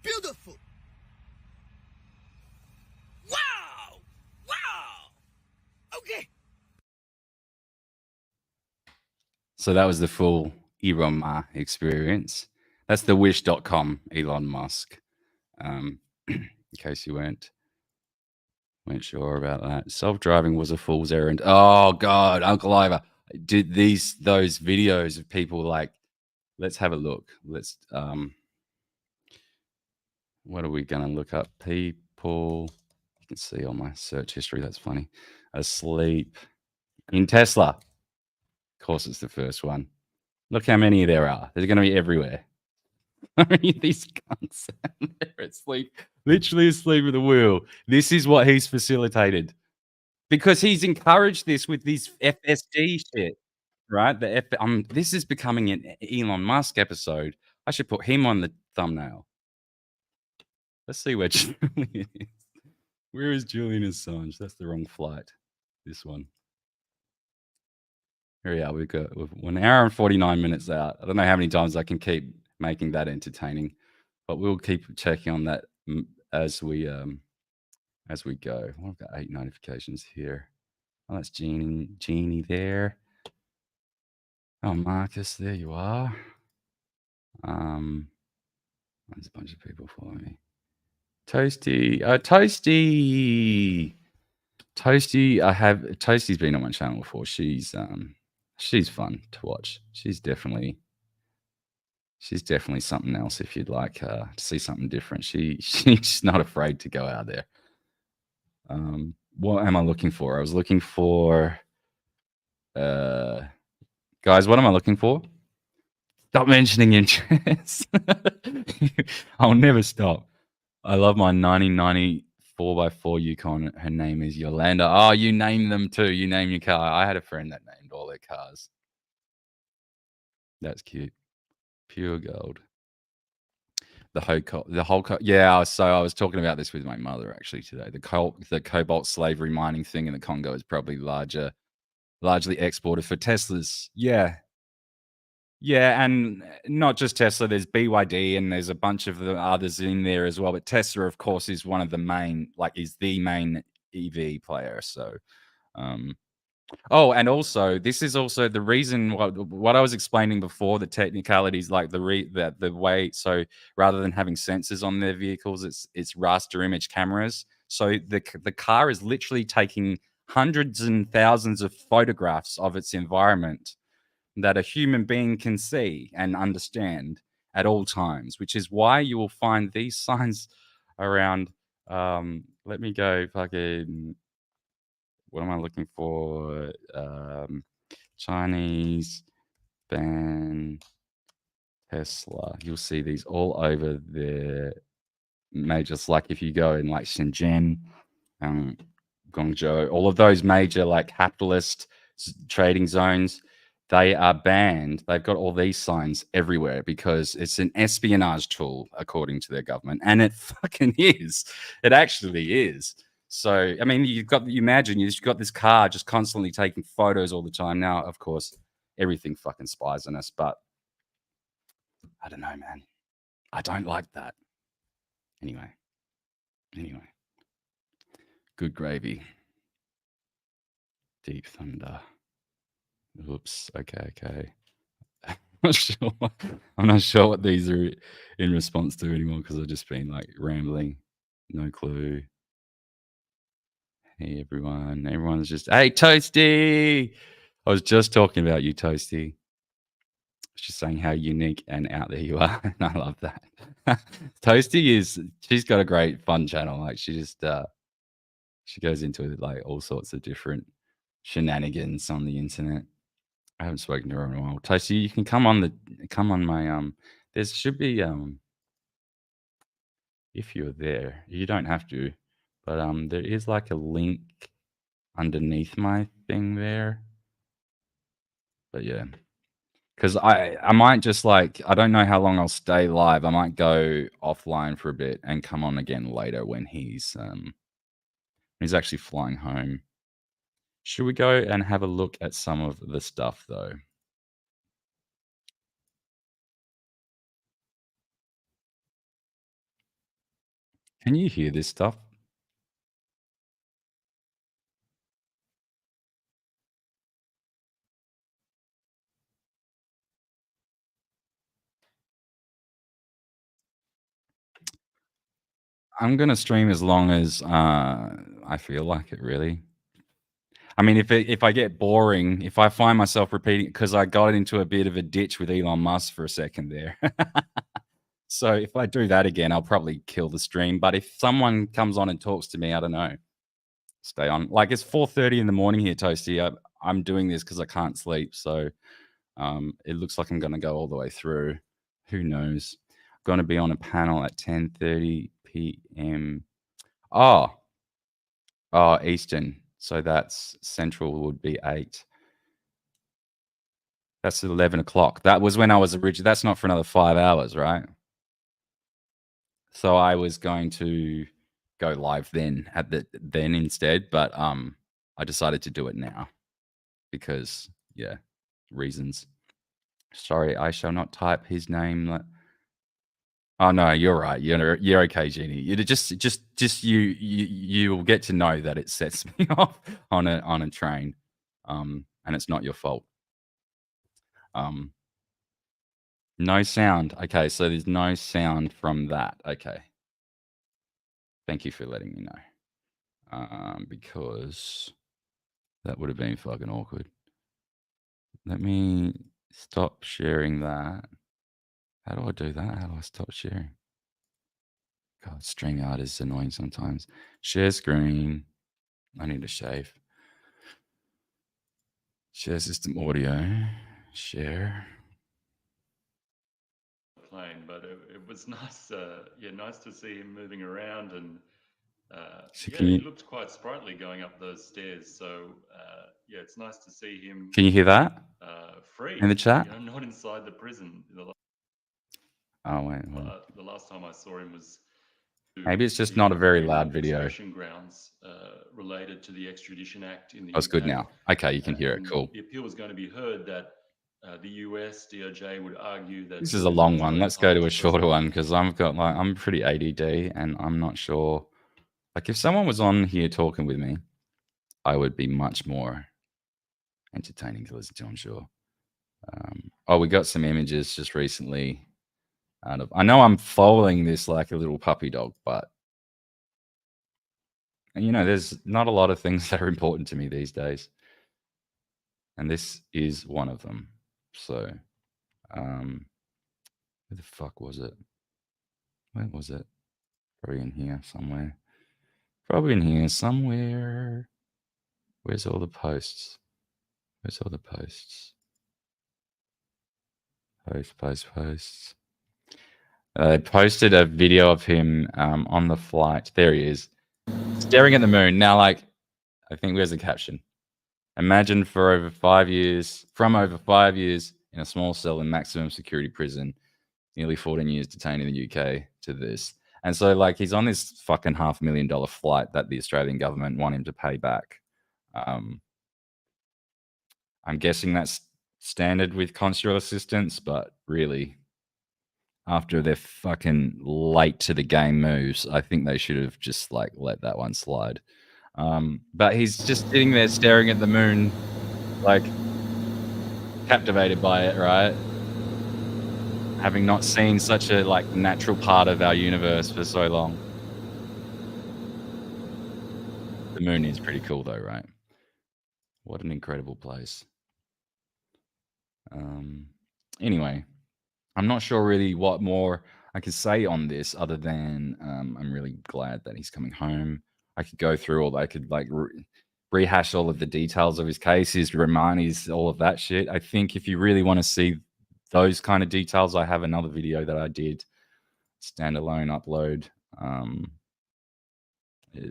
Beautiful. Wow. Wow. So that was the full Elon Musk experience. That's the wish.com Elon Musk. In case you weren't sure about that. Self-driving was a fool's errand. Oh God, Uncle Ivor. Did those videos of people like, let's have a look. Let's what are we gonna look up? People, you can see on my search history, that's funny. Asleep in Tesla. Of course it's the first one. Look how many there are. They're gonna be everywhere. These cunts, they're asleep, literally asleep at the wheel. This is what he's facilitated because he's encouraged this with this FSD shit, right? This is becoming an Elon Musk episode. I should put him on the thumbnail. Let's see where Julian is. Where is Julian Assange? That's the wrong flight. This one. Here we are. We've 1 hour and 49 minutes out. I don't know how many times I can keep making that entertaining, but we'll keep checking on that as we go. Well, I've got 8 notifications here. Oh, that's Jeannie there. Oh, Marcus, there you are. There's a bunch of people following me. Toasty. Toasty's been on my channel before. She's fun to watch. She's definitely something else if you'd like to see something different. She's not afraid to go out there. What am I looking for? I was looking for guys, what am I looking for? Stop mentioning interests. I'll never stop. I love my 1990 4x4 Yukon. Her name is Yolanda. Oh, you name them too. You name your car. I had a friend that named all their cars. That's cute. Pure gold. Yeah, so I was talking about this with my mother actually today. The cobalt slavery mining thing in the Congo is probably largely exported for Teslas. Yeah. Yeah, and not just Tesla, there's BYD and there's a bunch of the others in there as well. But Tesla, of course, is one of the main, is the main EV player. So, oh, and also this is also the reason what I was explaining before, the technicalities, like the way. So rather than having sensors on their vehicles, it's raster image cameras. So the car is literally taking hundreds and thousands of photographs of its environment that a human being can see and understand at all times, which is why you will find these signs around. Let me go fucking. What am I looking for? Chinese ban Tesla. You'll see these all over the majors. Like if you go in like Shenzhen, Guangzhou, all of those major like capitalist trading zones, they are banned. They've got all these signs everywhere because it's an espionage tool, according to their government, and it fucking is. It actually is. So, I mean, you imagine you've got this car just constantly taking photos all the time. Now, of course, everything fucking spies on us, but I don't know, man. I don't like that. Anyway, good gravy. Deep thunder. Oops. Okay. I'm not sure what these are in response to anymore because I've just been like rambling. No clue. Hey everyone. Everyone's just, hey Toasty. I was just talking about you, Toasty. I was just saying how unique and out there you are. And I love that. Toasty she's got a great fun channel. Like she just she goes into like all sorts of different shenanigans on the internet. I haven't spoken to her in a while. Toasty, you can come on my there should be if you're there, you don't have to, but there is like a link underneath my thing there. But yeah. Because I might just like I don't know how long I'll stay live. I might go offline for a bit and come on again later when he's actually flying home. Should we go and have a look at some of the stuff though? Can you hear this stuff? I'm gonna stream as long as I feel like it. Really. I mean, if I get boring, if I find myself repeating, because I got into a bit of a ditch with Elon Musk for a second there. So if I do that again, I'll probably kill the stream. But if someone comes on and talks to me, I don't know, stay on. Like it's 4:30 in the morning here, Toasty. I'm doing this because I can't sleep. So it looks like I'm going to go all the way through. Who knows? Going to be on a panel at 10:30 p.m. Oh, Eastern. So that's Central would be 8. That's 11 o'clock. That was when I was originally. That's not for another 5 hours, right? So I was going to go live then instead, but I decided to do it now because reasons. Sorry, I shall not type his name. Oh no, you're right. You're okay, Jeannie. You just you will get to know that it sets me off on a train, and it's not your fault. No sound. Okay, so there's no sound from that. Okay. Thank you for letting me know. Because that would have been fucking awkward. Let me stop sharing that. How do I do that? How do I stop sharing? God, StreamYard is annoying sometimes. Share screen. I need to shave. Share system audio. Share. Plane, but it was nice. Nice to see him moving around, and So he looked quite sprightly going up those stairs. So it's nice to see him. Can you hear that? Free in the chat? not inside the prison. Oh wait. The last time I saw him was Maybe it's just not a very loud video. Extradition grounds related to the Extradition Act in the Oh, it's UK. good now. Okay, you can hear it. Cool. The appeal was going to be heard that the US DOJ would argue that this is a long one. Let's go to a shorter one because I'm pretty ADD and I'm not sure. Like if someone was on here talking with me, I would be much more entertaining to listen to, I'm sure. We got some images just recently. I know I'm following this like a little puppy dog, but there's not a lot of things that are important to me these days, and this is one of them. So, where the fuck was it? Where was it? Probably in here somewhere. Probably in here somewhere. Where's all the posts? Where's all the posts? Posts. I posted a video of him on the flight. There he is, staring at the moon. Now, I think where's the caption? Imagine from over 5 years in a small cell in maximum security prison, nearly 14 years detained in the UK to this. And so, he's on this fucking $500,000 flight that the Australian government want him to pay back. I'm guessing that's standard with consular assistance, but really, after their fucking late to the game moves, I think they should have just let that one slide. But he's just sitting there staring at the moon, captivated by it, right? Having not seen such a natural part of our universe for so long. The moon is pretty cool though, right? What an incredible place. Anyway, I'm not sure really what more I could say on this other than I'm really glad that he's coming home. I could go through I could rehash all of the details of his case, his Romani's, all of that shit. I think if you really want to see those kind of details, I have another video that I did, standalone upload,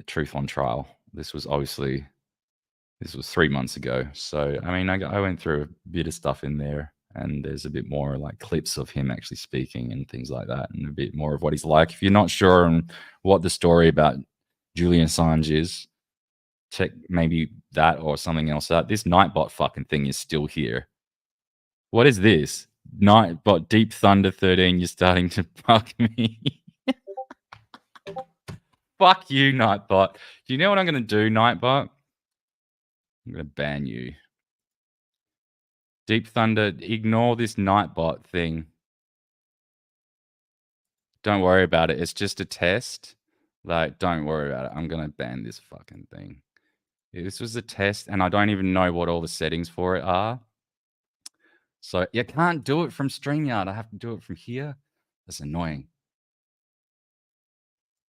Truth on Trial. This was 3 months ago. So, I mean, I went through a bit of stuff in there, and there's a bit more clips of him actually speaking and things like that, and a bit more of what he's like. If you're not sure on what the story about Julian Assange is, check maybe that or something else out. This Nightbot fucking thing is still here. What is this? Nightbot Deep Thunder 13, you're starting to fuck me. Fuck you, Nightbot. Do you know what I'm going to do, Nightbot? I'm going to ban you. Deep Thunder, ignore this Nightbot thing. Don't worry about it. It's just a test. Like, don't worry about it. I'm gonna ban this fucking thing. This was a test, and I don't even know what all the settings for it are. So you can't do it from StreamYard. I have to do it from here. That's annoying.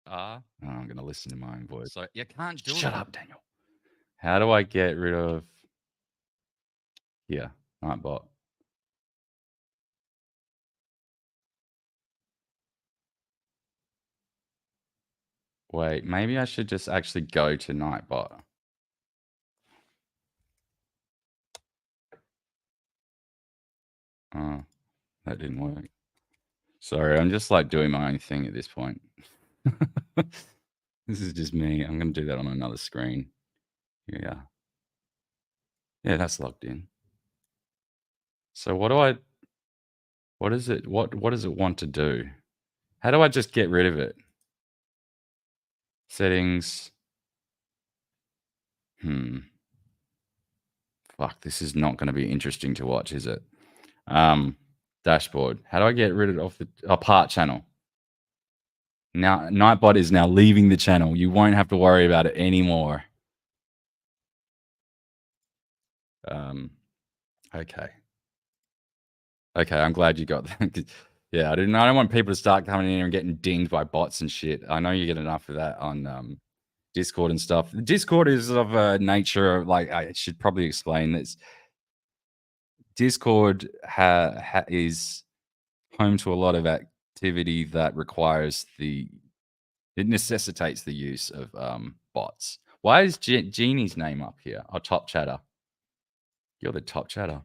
Oh, I'm gonna listen to my own voice. So you can't do it. Shut up, Daniel. How do I get rid of here? Nightbot. Wait, maybe I should just actually go to Nightbot. Oh, that didn't work. Sorry, I'm just like doing my own thing at this point. This is just me. I'm going to do that on another screen. Yeah. Yeah, that's logged in. So what is it? What does it want to do? How do I just get rid of it? Settings. Fuck, this is not going to be interesting to watch, is it? Dashboard. How do I get rid of the part channel? Now, Nightbot is now leaving the channel. You won't have to worry about it anymore. Okay. Okay, I'm glad you got that. Yeah, I don't want people to start coming in and getting dinged by bots and shit. I know you get enough of that on Discord and stuff. Discord is of a nature of, like, I should probably explain this. Discord is home to a lot of activity that requires it necessitates the use of bots. Why is Jeannie's name up here? Oh, top chatter. You're the top chatter.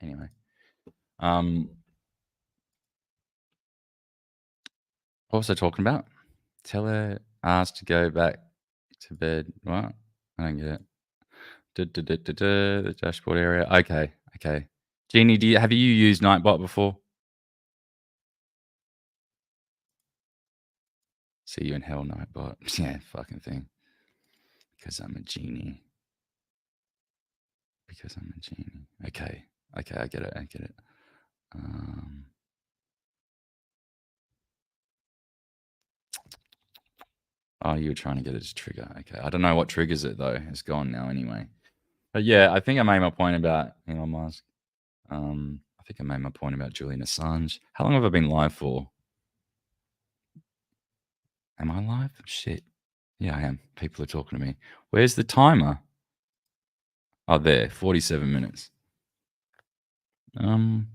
Anyway. What was I talking about? Tell her, ask to go back to bed. What? I don't get it. The dashboard area. Okay. Jeannie, have you used Nightbot before? See you in hell, Nightbot. Yeah, fucking thing. Because I'm a genie. Okay, I get it. Oh, you were trying to get it to trigger. Okay, I don't know what triggers it though. It's gone now anyway. But yeah, I think I made my point about Elon Musk. I think I made my point about Julian Assange. How long have I been live for? Am I live? Shit. Yeah, I am. People are talking to me. Where's the timer? Oh, there. 47 minutes. I don't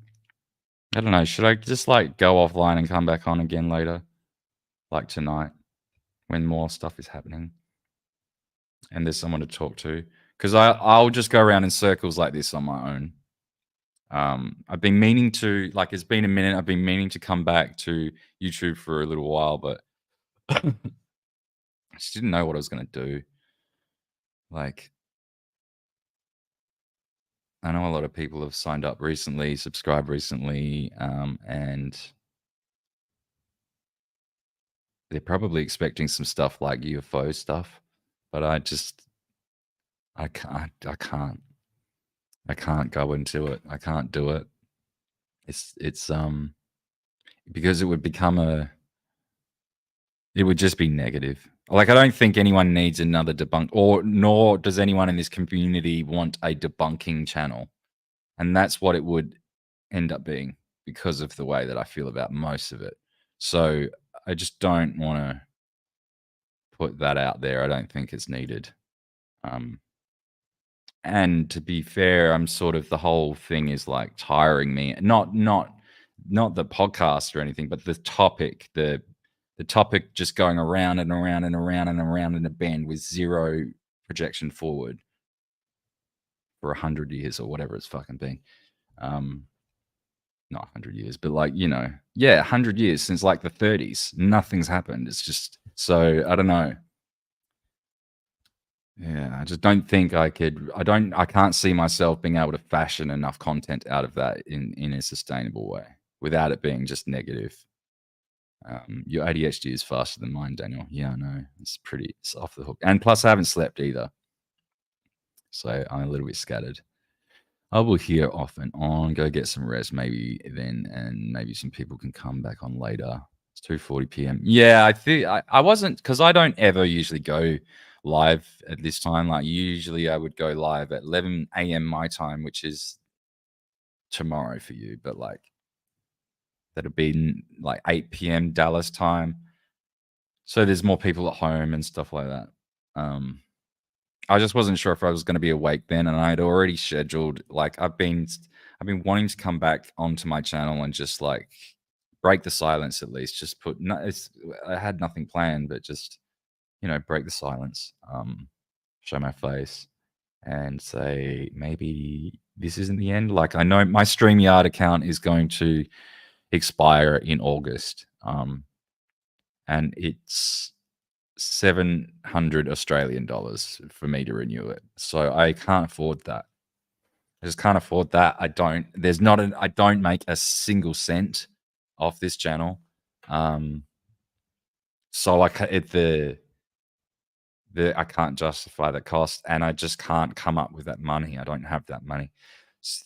know. Should I just like go offline and come back on again later? Like tonight when more stuff is happening and there's someone to talk to? Because I'll just go around in circles like this on my own. I've been meaning to, like, it's been a minute. I've been meaning to come back to YouTube for a little while, but I just didn't know what I was going to do. Like, I know a lot of people have signed up recently, subscribed recently, and they're probably expecting some stuff like UFO stuff, but I can't go into it. I can't do it. It's because it would just be negative. Like, I don't think anyone needs another debunk, nor does anyone in this community want a debunking channel. And that's what it would end up being because of the way that I feel about most of it. So I just don't want to put that out there. I don't think it's needed. And to be fair, I'm sort of, the whole thing is like tiring me. Not the podcast or anything, but the topic, the topic just going around and around and around and around in a bend with zero projection forward for 100 years or whatever it's fucking been. Not 100 years, but like, 100 years since like the 30s. Nothing's happened. It's just, so I don't know. Yeah, I just don't think I can't see myself being able to fashion enough content out of that in a sustainable way without it being just negative. Your ADHD is faster than mine, Daniel. Yeah, I know. It's off the hook. And plus I haven't slept either. So I'm a little bit scattered. I will hear off and on, go get some rest maybe then, and maybe some people can come back on later. It's 2:40 p.m. Yeah, I think I wasn't, because I don't ever usually go live at this time. Like usually I would go live at 11 a.m. my time, which is tomorrow for you, but like that'd be like 8 p.m. Dallas time. So there's more people at home and stuff like that. I just wasn't sure if I was going to be awake then, and I had already scheduled. Like I've been wanting to come back onto my channel and just like break the silence at least. Just put no, I had nothing planned, but just break the silence, show my face, and say maybe this isn't the end. Like I know my StreamYard account is going to expire in August, and it's 700 Australian dollars for me to renew it. So I can't afford that. I just can't afford that. I don't make a single cent off this channel. So like I can't justify the cost, and I just can't come up with that money. I don't have that money.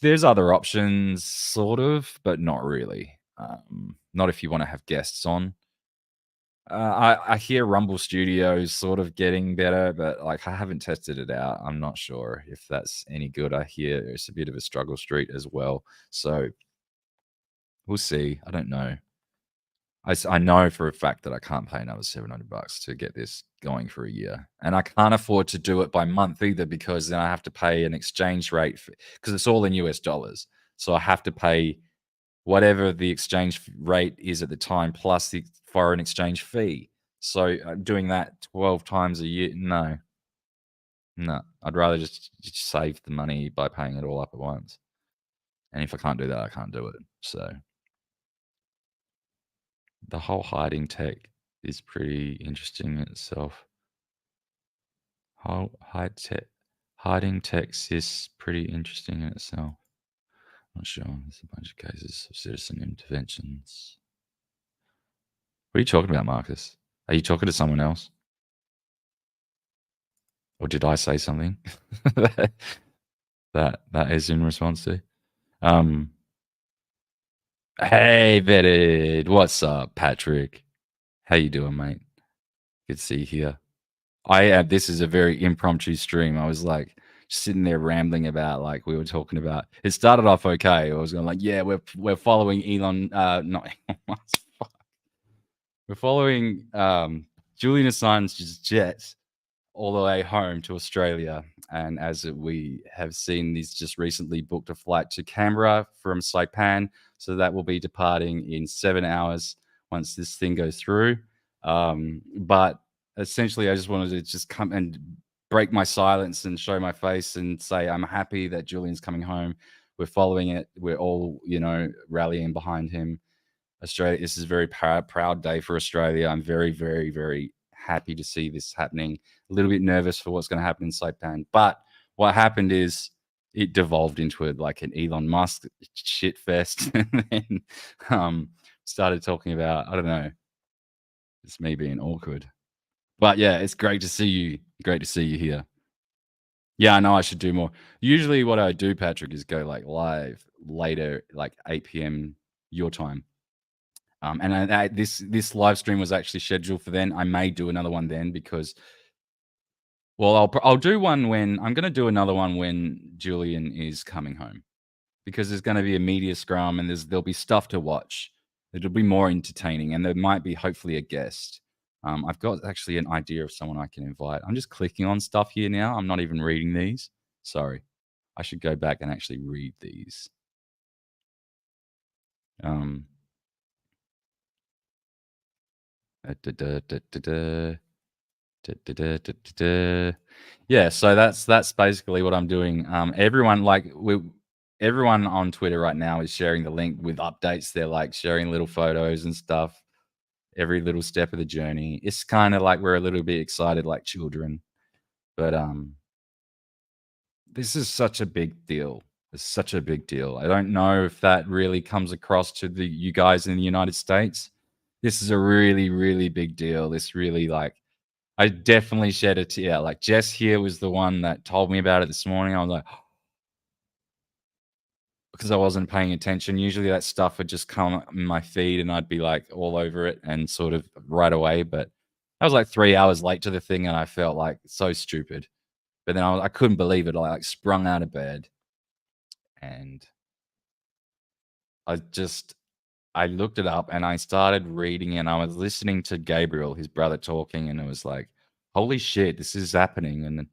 There's other options, sort of, but not really. Not if you want to have guests on. I hear Rumble Studios sort of getting better, but like I haven't tested it out. I'm not sure if that's any good. I hear it's a bit of a struggle street as well. So we'll see. I don't know. I know for a fact that I can't pay another $700 to get this going for a year, and I can't afford to do it by month either, because then I have to pay an exchange rate because it's all in US dollars. So I have to pay whatever the exchange rate is at the time plus the foreign exchange fee. So doing that 12 times a year, no, I'd rather just save the money by paying it all up at once. And if I can't do that, I can't do it. So the whole hiding tech is pretty interesting in itself. Hiding text is pretty interesting in itself. Not sure. There's a bunch of cases of citizen interventions. What are you talking about, Marcus? Are you talking to someone else? Or did I say something that is in response to? Hey, Vetted. What's up, Patrick? How you doing, mate? Good to see you here. This is a very impromptu stream. I was like sitting there rambling about, like we were talking about. It started off okay. I was going like, yeah, we're following Elon. Not we're following Julian Assange's jet all the way home to Australia. And as we have seen, he's just recently booked a flight to Canberra from Saipan. So that will be departing in 7 hours once this thing goes through. But essentially, I just wanted to just come and break my silence and show my face and say I'm happy that Julian's coming home. We're following it. We're all, rallying behind him. Australia, this is a very proud day for Australia. I'm very, very, very happy to see this happening. A little bit nervous for what's going to happen in Saipan. But what happened is it devolved into like an Elon Musk shit fest, and then started talking about, I don't know, it's me being awkward. But yeah, it's great to see you. Great to see you here. Yeah, I know I should do more. Usually what I do, Patrick, is go like live later, like 8 p.m. your time. And this live stream was actually scheduled for then. I may do another one then because, well, I'll do one when I'm going to do another one when Julian is coming home, because there's going to be a media scrum and there'll be stuff to watch. It'll be more entertaining, and there might be hopefully a guest. I've got actually an idea of someone I can invite. I'm just clicking on stuff here now. I'm not even reading these. Sorry, I should go back and actually read these. Yeah, so that's basically what I'm doing. Everyone on Twitter right now is sharing the link with updates. They're like sharing little photos and stuff, every little step of the journey. It's kind of like we're a little bit excited like children. But this is such a big deal. It's such a big deal. I don't know if that really comes across to you guys in the United States. This is a really, really big deal. This really, like, I definitely shed a tear. Like, Jess here was the one that told me about it this morning. I was like, because I wasn't paying attention. Usually that stuff would just come in my feed and I'd be like all over it and sort of right away. But I was like 3 hours late to the thing and I felt like so stupid. But then I couldn't believe it. I like sprung out of bed and I looked it up and I started reading and I was listening to Gabriel, his brother, talking, and it was like, holy shit, this is happening. And then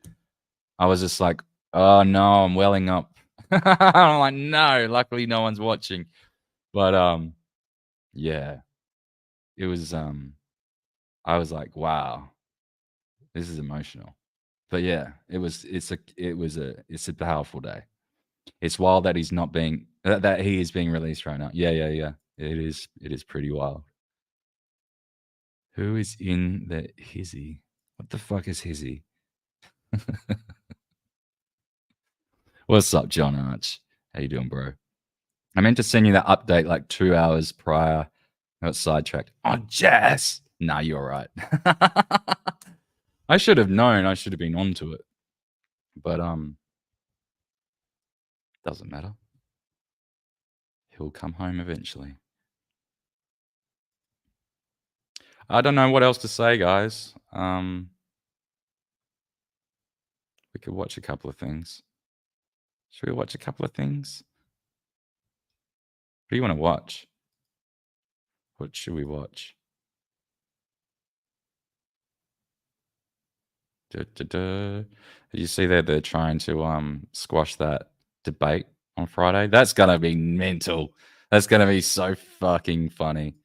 I was just like, oh no, I'm welling up. I'm like, no, luckily no one's watching. But yeah, it was I was like, wow, this is emotional. But yeah, it's a powerful day. It's wild that he's not being that he is being released right now. Yeah. It is pretty wild. Who is in the hizzy? What the fuck is hizzy? What's up, John Arch? How you doing, bro? I meant to send you that update like 2 hours prior. I got sidetracked. Oh, Jess! Nah, you're right. I should have known. I should have been onto it. But doesn't matter. He'll come home eventually. I don't know what else to say, guys. We could watch a couple of things. Should we watch a couple of things? What do you want to watch? What should we watch? Did you see that they're trying to squash that debate on Friday? That's gonna be mental. That's gonna be so fucking funny.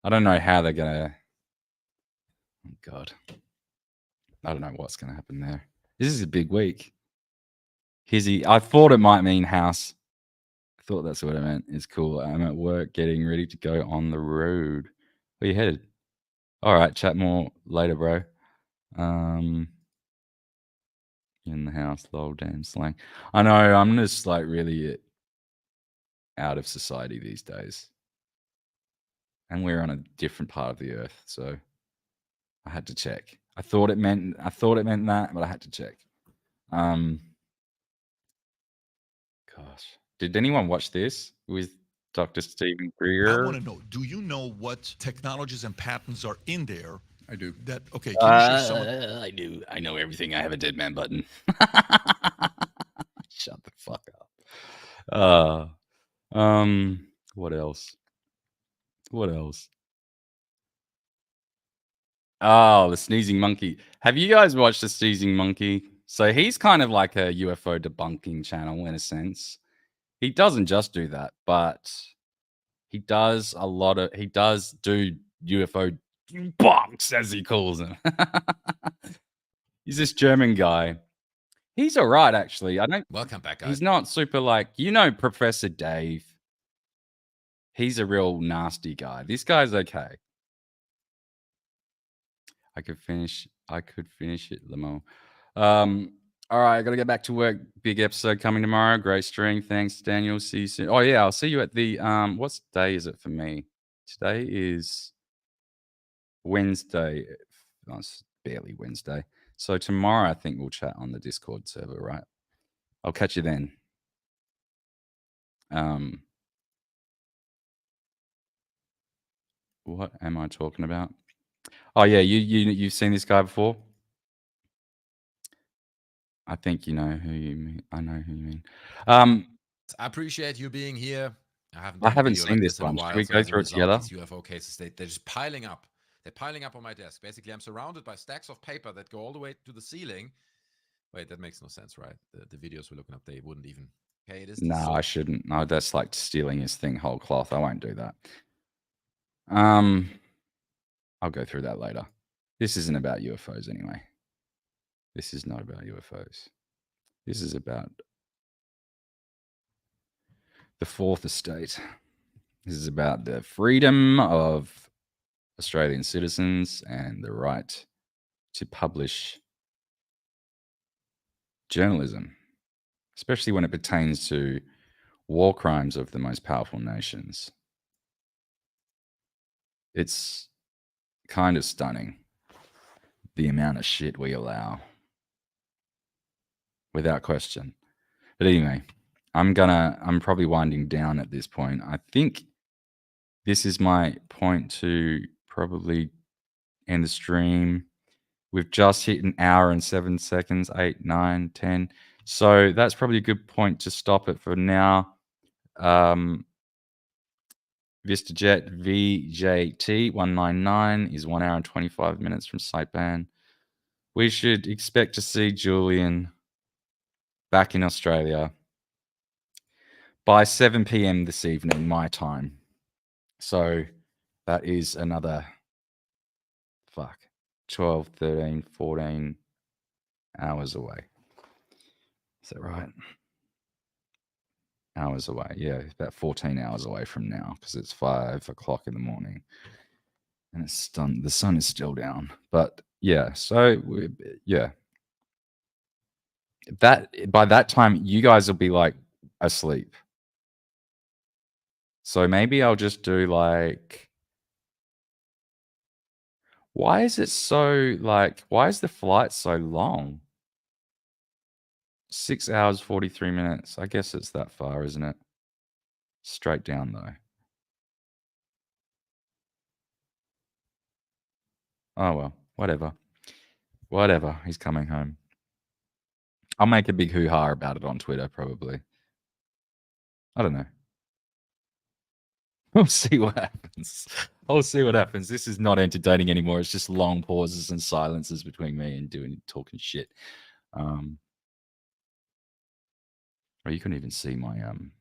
I don't know how they're gonna. Oh God, I don't know what's gonna happen there. This is a big week. Hizzy, I thought it might mean house. I thought that's what it meant. It's cool. I'm at work getting ready to go on the road. Where you headed? All right, chat more later, bro. In the house, lol, damn slang. I know, I'm just like really out of society these days. And we're on a different part of the earth, so I had to check. I thought it meant that, but I had to check. Gosh. Did anyone watch this with Dr. Stephen I Greer? want to know, do you know what technologies and patents are in there? I do. That okay, can you share some I do. I know everything. I have a dead man button. Shut the fuck up. What else? What else? Oh, the sneezing monkey. Have you guys watched the sneezing monkey? So he's kind of like a UFO debunking channel in a sense. He doesn't just do that, but he does do UFO debunks, as he calls them. He's this German guy. He's all right, actually. Welcome back, guys. He's not super like, Professor Dave. He's a real nasty guy. This guy's okay. I could finish it, Lamo. All right, I gotta get back to work. Big episode coming tomorrow. Great stream. Thanks, Daniel. See you soon. Oh yeah, I'll see you at the what day is it for me? Today is Wednesday. Oh, it's barely Wednesday. So tomorrow I think we'll chat on the Discord server, right? I'll catch you then. What am I talking about? Oh yeah, you've seen this guy before? I think you know who you mean. I know who you mean. I appreciate you being here. I haven't I done a haven't video seen like this in a one. while. Should we so go as a through it result, together? These UFO cases, they're just piling up. They're piling up on my desk. Basically, I'm surrounded by stacks of paper that go all the way to the ceiling. Wait, that makes no sense, right? The videos we're looking up, they wouldn't even. Okay, it is. No, I shouldn't. No, that's like stealing his thing whole cloth. I won't do that. I'll go through that later. This isn't about UFOs anyway. This is not about UFOs. This is about the fourth estate. This is about the freedom of Australian citizens and the right to publish journalism, especially when it pertains to war crimes of the most powerful nations. It's kind of stunning, the amount of shit we allow, without question. But anyway, I'm probably winding down at this point. I think this is my point to probably end the stream. We've just hit an hour and 7 seconds, 8, 9, 10. So that's probably a good point to stop it for now. VistaJet VJT 199 is 1 hour and 25 minutes from Saipan. We should expect to see Julian back in Australia by 7 p.m. this evening, my time. So that is another 12, 13, 14 hours away. Is that right? Hours away. Yeah, about 14 hours away from now because it's 5 o'clock in the morning. And it's done. The sun is still down. But yeah, so yeah. That by that time you guys will be like asleep. So maybe I'll just do like, why is it so like, why is the flight so long? 6 hours, 43 minutes. I guess it's that far, isn't it? Straight down though. Oh well, whatever. Whatever. He's coming home. I'll make a big hoo-ha about it on Twitter, probably. I don't know. We'll see what happens. I'll see what happens. This is not entertaining anymore. It's just long pauses and silences between me and talking shit. Oh, you couldn't even see my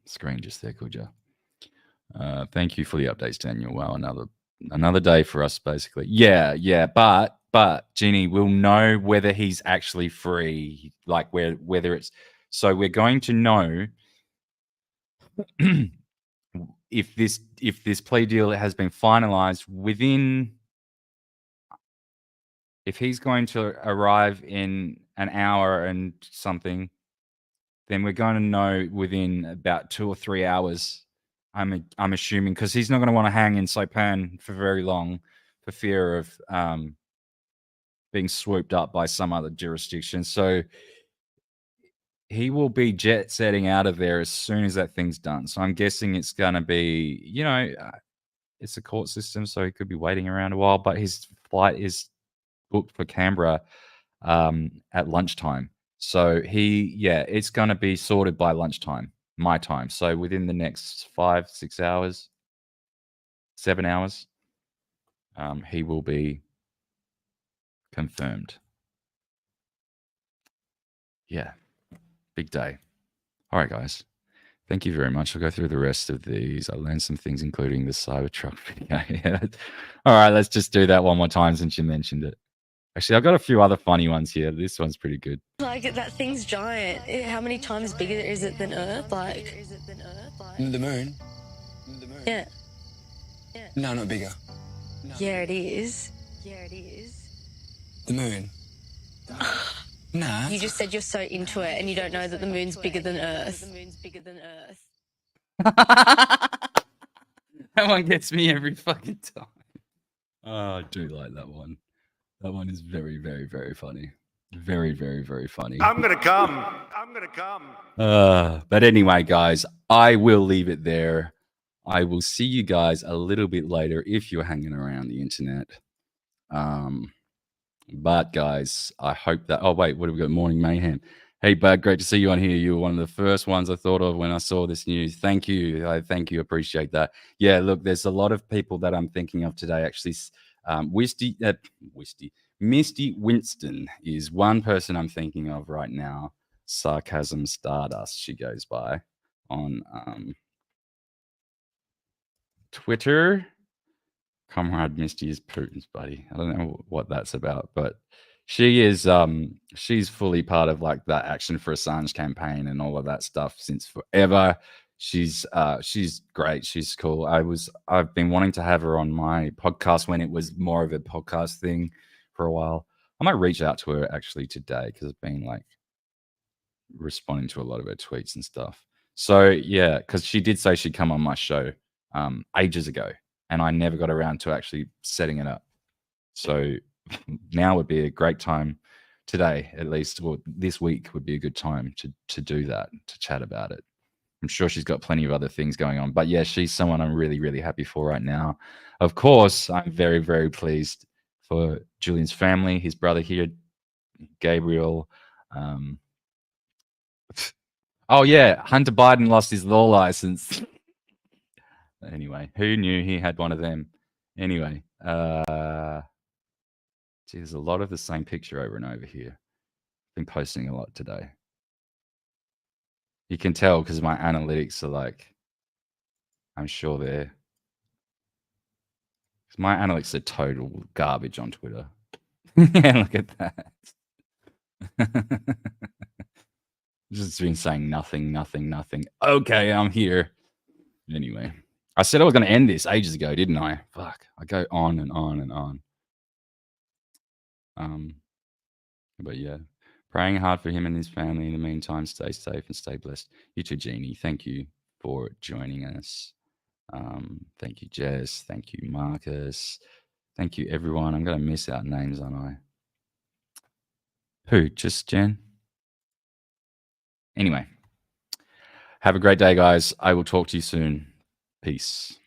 screen just there, could you? Thank you for the updates, Daniel. Wow, another day for us, basically. Yeah. But Jeannie, we'll know whether he's actually free, like whether it's. So we're going to know if this plea deal has been finalized within. If he's going to arrive in an hour and something, then we're going to know within about 2 or 3 hours. I'm assuming because he's not going to want to hang in Saipan for very long for fear of being swooped up by some other jurisdiction. So he will be jet setting out of there as soon as that thing's done. So I'm guessing it's going to be, it's a court system, so he could be waiting around a while. But his flight is booked for Canberra at lunchtime. So it's going to be sorted by lunchtime, my time. So within the next 5, 6 hours, 7 hours, he will be confirmed. Yeah, big day. All right, guys. Thank you very much. I'll go through the rest of these. I learned some things, including the Cybertruck video. All right, let's just do that one more time since you mentioned it. Actually, I've got a few other funny ones here. This one's pretty good. Like, that thing's giant. How many times bigger is it than Earth? Like, The moon? yeah. No, not bigger. Yeah, it is. The moon? Nah. You just said you're so into it and you don't know that the moon's bigger than Earth. That one gets me every fucking time. Oh, I do like that one. That one is very, very, very funny. Very, very, very funny. I'm gonna come. But anyway, guys, I will leave it there. I will see you guys a little bit later if you're hanging around the internet. But guys, I hope that. Oh wait, what have we got? Morning Mayhem. Hey, Bud, great to see you on here. You were one of the first ones I thought of when I saw this news. Thank you. I thank you. Appreciate that. Yeah, look, there's a lot of people that I'm thinking of today. Actually, Misty Winston is one person I'm thinking of right now. Sarcasm Stardust, she goes by on Twitter. Comrade Misty is Putin's buddy. I don't know what that's about, but she is she's fully part of like that Action for Assange campaign and all of that stuff since forever. She's great. She's cool. I've been wanting to have her on my podcast when it was more of a podcast thing for a while. I might reach out to her actually today because I've been like responding to a lot of her tweets and stuff. So yeah, because she did say she'd come on my show ages ago, and I never got around to actually setting it up. So now would be a great time today, at least, or this week would be a good time to do that, to chat about it. I'm sure she's got plenty of other things going on. But yeah, she's someone I'm really, really happy for right now. Of course, I'm very, very pleased for Julian's family, his brother here, Gabriel. Oh yeah, Hunter Biden lost his law license. Anyway, who knew he had one of them? Anyway, gee, there's a lot of the same picture over and over here. Been posting a lot today. You can tell because my analytics are like, I'm sure they're. My analytics are total garbage on Twitter. Yeah, look at that. Just been saying nothing, nothing, nothing. Okay, I'm here. Anyway, I said I was going to end this ages ago, didn't I? Fuck, I go on and on and on. But yeah, praying hard for him and his family. In the meantime, stay safe and stay blessed. You too, Jeannie. Thank you for joining us. Thank you, Jess. Thank you, Marcus. Thank you, everyone. I'm going to miss out names, aren't I? Who? Just Jen? Anyway, have a great day, guys. I will talk to you soon. Peace.